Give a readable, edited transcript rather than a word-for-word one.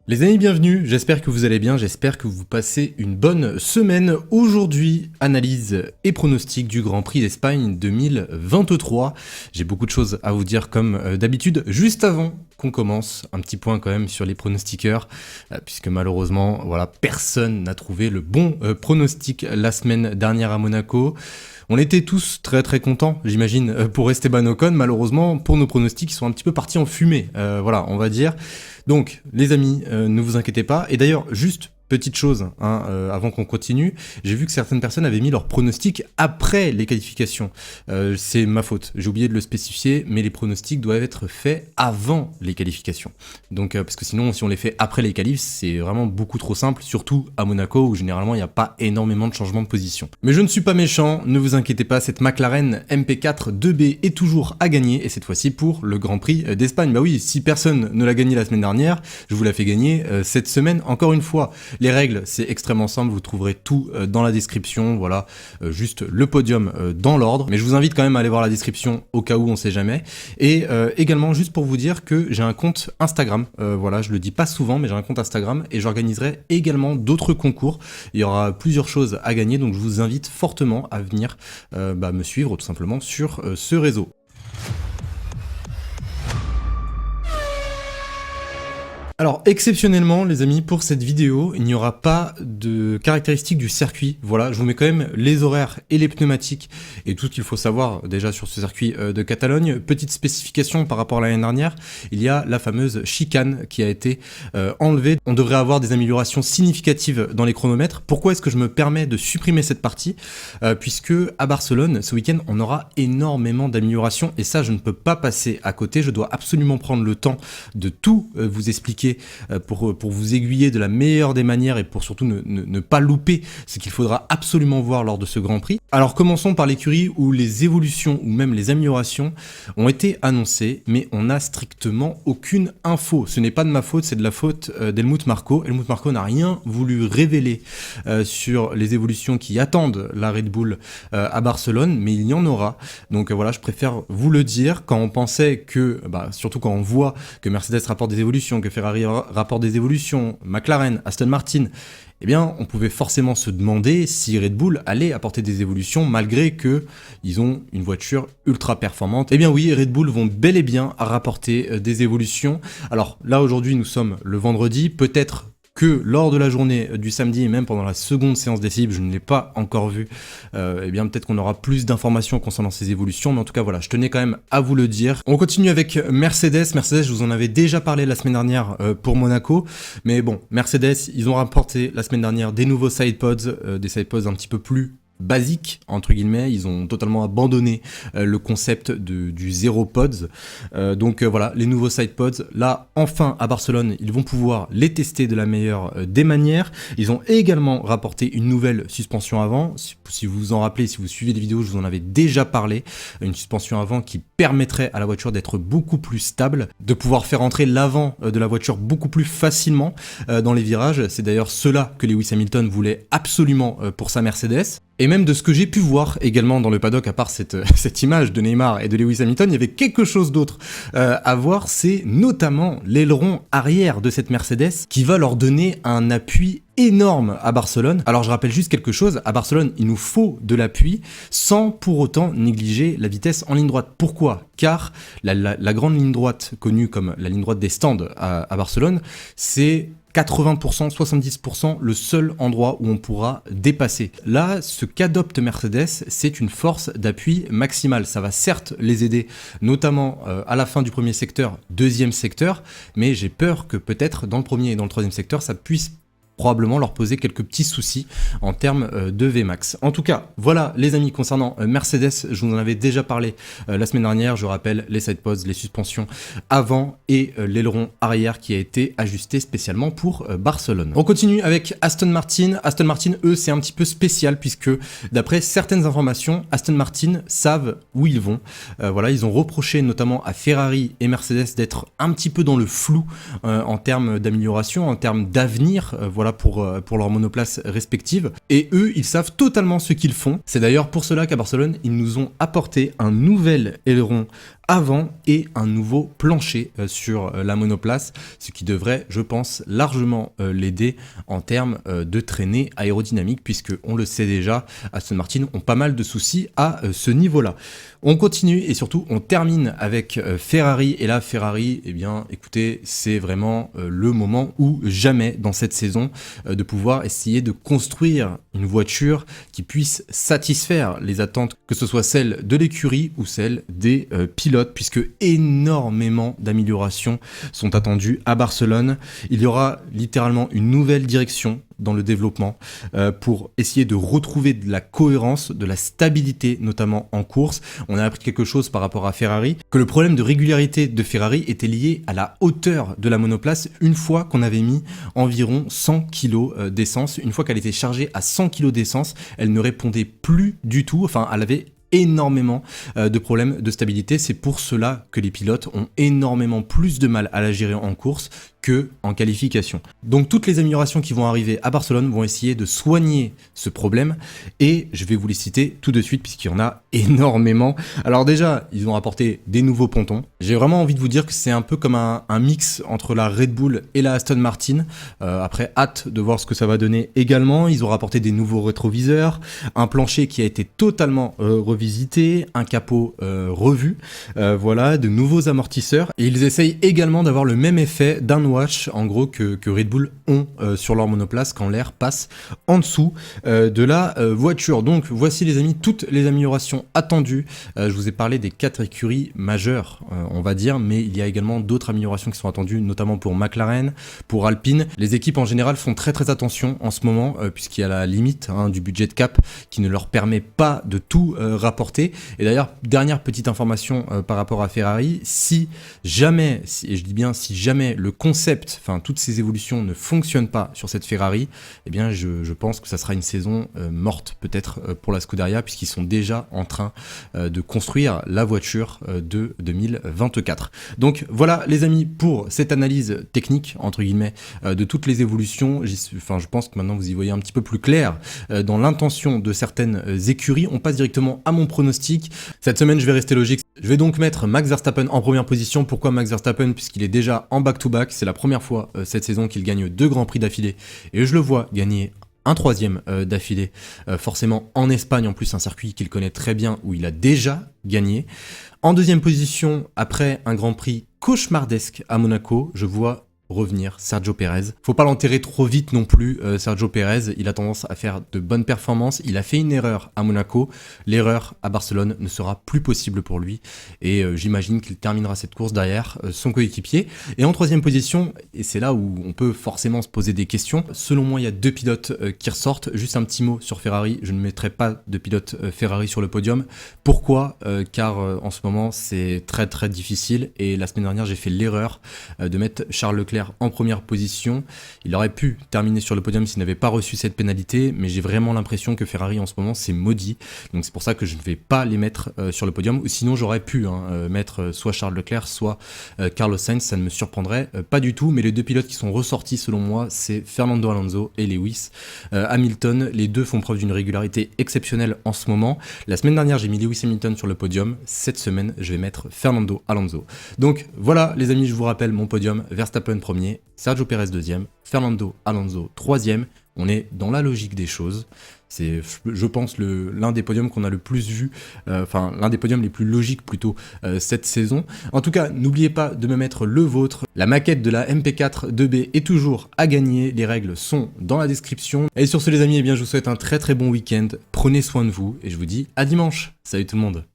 Les amis, bienvenue, j'espère que vous allez bien, j'espère que vous passez une bonne semaine. Aujourd'hui, analyse et pronostic du Grand Prix d'Espagne 2023. J'ai beaucoup de choses à vous dire comme d'habitude. Juste avant qu'on commence, un petit point quand même sur les pronostiqueurs, puisque malheureusement, voilà, personne n'a trouvé le bon pronostic la semaine dernière à Monaco. On était tous très contents, j'imagine, pour Esteban Ocon. Malheureusement, pour nos pronostics, ils sont un petit peu partis en fumée, voilà, on va dire. Donc, les amis, ne vous inquiétez pas. Et d'ailleurs, juste petite chose, avant qu'on continue, j'ai vu que certaines personnes avaient mis leurs pronostics après les qualifications. C'est ma faute, j'ai oublié de le spécifier, mais les pronostics doivent être faits avant les qualifications. Donc, parce que sinon, si on les fait après les qualifs, c'est vraiment beaucoup trop simple, surtout à Monaco, où généralement, il n'y a pas énormément de changements de position. Mais je ne suis pas méchant, ne vous inquiétez pas, cette McLaren MP4 2B est toujours à gagner, et cette fois-ci pour le Grand Prix d'Espagne. Bah oui, si personne ne l'a gagné la semaine dernière, je vous la fais gagner cette semaine, encore une fois. Les règles, c'est extrêmement simple, vous trouverez tout dans la description, voilà, juste le podium dans l'ordre, mais je vous invite quand même à aller voir la description au cas où on sait jamais, et également juste pour vous dire que j'ai un compte Instagram, voilà, je le dis pas souvent, mais j'ai un compte Instagram, et j'organiserai également d'autres concours, il y aura plusieurs choses à gagner, donc je vous invite fortement à venir me suivre tout simplement sur ce réseau. Alors, exceptionnellement, les amis, pour cette vidéo, il n'y aura pas de caractéristiques du circuit. Voilà, je vous mets quand même les horaires et les pneumatiques et tout ce qu'il faut savoir déjà sur ce circuit de Catalogne. Petite spécification par rapport à l'année dernière, il y a la fameuse chicane qui a été enlevée. On devrait avoir des améliorations significatives dans les chronomètres. Pourquoi est-ce que je me permets de supprimer cette partie puisque à Barcelone, ce week-end, on aura énormément d'améliorations et ça, je ne peux pas passer à côté. Je dois absolument prendre le temps de tout vous expliquer pour vous aiguiller de la meilleure des manières et pour surtout ne pas louper ce qu'il faudra absolument voir lors de ce Grand Prix. Alors commençons par l'écurie où les évolutions ou même les améliorations ont été annoncées, mais on n'a strictement aucune info. Ce n'est pas de ma faute, c'est de la faute d'Helmut Marko. Helmut Marko n'a rien voulu révéler sur les évolutions qui attendent la Red Bull à Barcelone, mais il y en aura. Donc voilà, je préfère vous le dire quand on pensait que, surtout quand on voit que Mercedes rapporte des évolutions, que Ferrari rapporte des évolutions, McLaren, Aston Martin, eh bien, on pouvait forcément se demander si Red Bull allait apporter des évolutions malgré qu'ils ont une voiture ultra performante. Eh bien oui, Red Bull vont bel et bien rapporter des évolutions. Alors là, aujourd'hui, nous sommes le vendredi, peut-être que lors de la journée du samedi et même pendant la seconde séance d'essai, je ne l'ai pas encore vu, eh bien peut-être qu'on aura plus d'informations concernant ces évolutions, mais en tout cas voilà, je tenais quand même à vous le dire. On continue avec Mercedes. Mercedes, je vous en avais déjà parlé la semaine dernière pour Monaco, mais bon, Mercedes, ils ont rapporté la semaine dernière des nouveaux sidepods, des sidepods un petit peu plus basique entre guillemets, ils ont totalement abandonné le concept du zéro pods, donc voilà, les nouveaux sidepods, là enfin à Barcelone, ils vont pouvoir les tester de la meilleure des manières. Ils ont également rapporté une nouvelle suspension avant, si vous vous en rappelez, si vous suivez les vidéos, je vous en avais déjà parlé, une suspension avant qui permettrait à la voiture d'être beaucoup plus stable, de pouvoir faire entrer l'avant de la voiture beaucoup plus facilement dans les virages. C'est d'ailleurs cela que Lewis Hamilton voulait absolument pour sa Mercedes. Et même de ce que j'ai pu voir également dans le paddock, à part cette image de Neymar et de Lewis Hamilton, il y avait quelque chose d'autre à voir, c'est notamment l'aileron arrière de cette Mercedes qui va leur donner un appui énorme à Barcelone. Alors je rappelle juste quelque chose, à Barcelone il nous faut de l'appui sans pour autant négliger la vitesse en ligne droite. Pourquoi ? Car la grande ligne droite connue comme la ligne droite des stands à Barcelone, c'est 80%, 70% le seul endroit où on pourra dépasser. Là, ce qu'adopte Mercedes, c'est une force d'appui maximale. Ça va certes les aider, notamment à la fin du premier secteur, deuxième secteur, mais j'ai peur que peut-être dans le premier et dans le troisième secteur, ça puisse probablement leur poser quelques petits soucis en termes de Vmax. En tout cas, voilà les amis concernant Mercedes, je vous en avais déjà parlé la semaine dernière, je rappelle les sidepods, les suspensions avant et l'aileron arrière qui a été ajusté spécialement pour Barcelone. On continue avec Aston Martin. Aston Martin, eux, c'est un petit peu spécial puisque d'après certaines informations, Aston Martin savent où ils vont. Voilà, ils ont reproché notamment à Ferrari et Mercedes d'être un petit peu dans le flou en termes d'amélioration, en termes d'avenir, voilà, pour leurs monoplaces respectives. Et eux, ils savent totalement ce qu'ils font. C'est d'ailleurs pour cela qu'à Barcelone, ils nous ont apporté un nouvel aileron avant et un nouveau plancher sur la monoplace, ce qui devrait, je pense, largement l'aider en termes de traînée aérodynamique, puisque on le sait déjà, Aston Martin ont pas mal de soucis à ce niveau-là. On continue et surtout on termine avec Ferrari, et là Ferrari, eh bien écoutez, c'est vraiment le moment ou jamais dans cette saison de pouvoir essayer de construire une voiture qui puisse satisfaire les attentes, que ce soit celles de l'écurie ou celles des pilotes, puisque énormément d'améliorations sont attendues à Barcelone. Il y aura littéralement une nouvelle direction dans le développement pour essayer de retrouver de la cohérence, de la stabilité notamment en course. On a appris quelque chose par rapport à Ferrari, que le problème de régularité de Ferrari était lié à la hauteur de la monoplace une fois qu'on avait mis environ 100 kg d'essence. Une fois qu'elle était chargée à 100 kg d'essence, elle ne répondait plus du tout, enfin elle avait énormément de problèmes de stabilité. C'est pour cela que les pilotes ont énormément plus de mal à la gérer en course que en qualification. Donc toutes les améliorations qui vont arriver à Barcelone vont essayer de soigner ce problème, et je vais vous les citer tout de suite puisqu'il y en a énormément. Alors déjà, ils ont apporté des nouveaux pontons. J'ai vraiment envie de vous dire que c'est un peu comme un mix entre la Red Bull et la Aston Martin. Après, hâte de voir ce que ça va donner également. Ils ont rapporté des nouveaux rétroviseurs, un plancher qui a été totalement revisité, un capot revu, voilà, de nouveaux amortisseurs, et ils essayent également d'avoir le même effet d'un watch en gros que Red Bull ont sur leur monoplace quand l'air passe en dessous de la voiture. Donc voici les amis toutes les améliorations attendues. Je vous ai parlé des 4 écuries majeures on va dire, mais il y a également d'autres améliorations qui sont attendues, notamment pour McLaren, pour Alpine. Les équipes en général font très attention en ce moment puisqu'il y a la limite du budget cap qui ne leur permet pas de tout rapporter. Et d'ailleurs, dernière petite information par rapport à Ferrari, si jamais, et je dis bien si jamais le concept, enfin toutes ces évolutions ne fonctionnent pas sur cette Ferrari, eh bien je pense que ça sera une saison morte peut-être pour la Scuderia, puisqu'ils sont déjà en train de construire la voiture de 2024. Donc voilà les amis pour cette analyse technique entre guillemets de toutes les évolutions. Enfin je pense que maintenant vous y voyez un petit peu plus clair dans l'intention de certaines écuries. On passe directement à mon pronostic. Cette semaine je vais rester logique. Je vais donc mettre Max Verstappen en première position. Pourquoi Max Verstappen? Puisqu'il est déjà en back-to-back. C'est la première fois cette saison qu'il gagne 2 grands prix d'affilée. Et je le vois gagner un 3e d'affilée, forcément en Espagne, en plus un circuit qu'il connaît très bien, où il a déjà gagné. En 2e position, après un grand prix cauchemardesque à Monaco, je vois revenir Sergio Pérez. Faut pas l'enterrer trop vite non plus, Sergio Pérez, il a tendance à faire de bonnes performances, il a fait une erreur à Monaco, l'erreur à Barcelone ne sera plus possible pour lui, et j'imagine qu'il terminera cette course derrière son coéquipier. Et en 3e position, et c'est là où on peut forcément se poser des questions, selon moi il y a 2 pilotes qui ressortent. Juste un petit mot sur Ferrari, je ne mettrai pas de pilote Ferrari sur le podium. Pourquoi? Car en ce moment c'est très difficile, et la semaine dernière j'ai fait l'erreur de mettre Charles Leclerc en première position. Il aurait pu terminer sur le podium s'il n'avait pas reçu cette pénalité, mais j'ai vraiment l'impression que Ferrari en ce moment c'est maudit, donc c'est pour ça que je ne vais pas les mettre sur le podium. Ou sinon j'aurais pu mettre soit Charles Leclerc, soit Carlos Sainz, ça ne me surprendrait pas du tout. Mais les 2 pilotes qui sont ressortis selon moi, c'est Fernando Alonso et Lewis Hamilton. Les 2 font preuve d'une régularité exceptionnelle en ce moment. La semaine dernière j'ai mis Lewis Hamilton sur le podium, cette semaine je vais mettre Fernando Alonso. Donc voilà les amis, je vous rappelle mon podium: Verstappen premier, Sergio Pérez 2e, Fernando Alonso 3e. On est dans la logique des choses. C'est, je pense, l'un des podiums qu'on a le plus vu, enfin l'un des podiums les plus logiques plutôt cette saison. En tout cas, n'oubliez pas de me mettre le vôtre. La maquette de la MP4 2B est toujours à gagner. Les règles sont dans la description. Et sur ce les amis, eh bien, je vous souhaite un très bon week-end. Prenez soin de vous et je vous dis à dimanche. Salut tout le monde.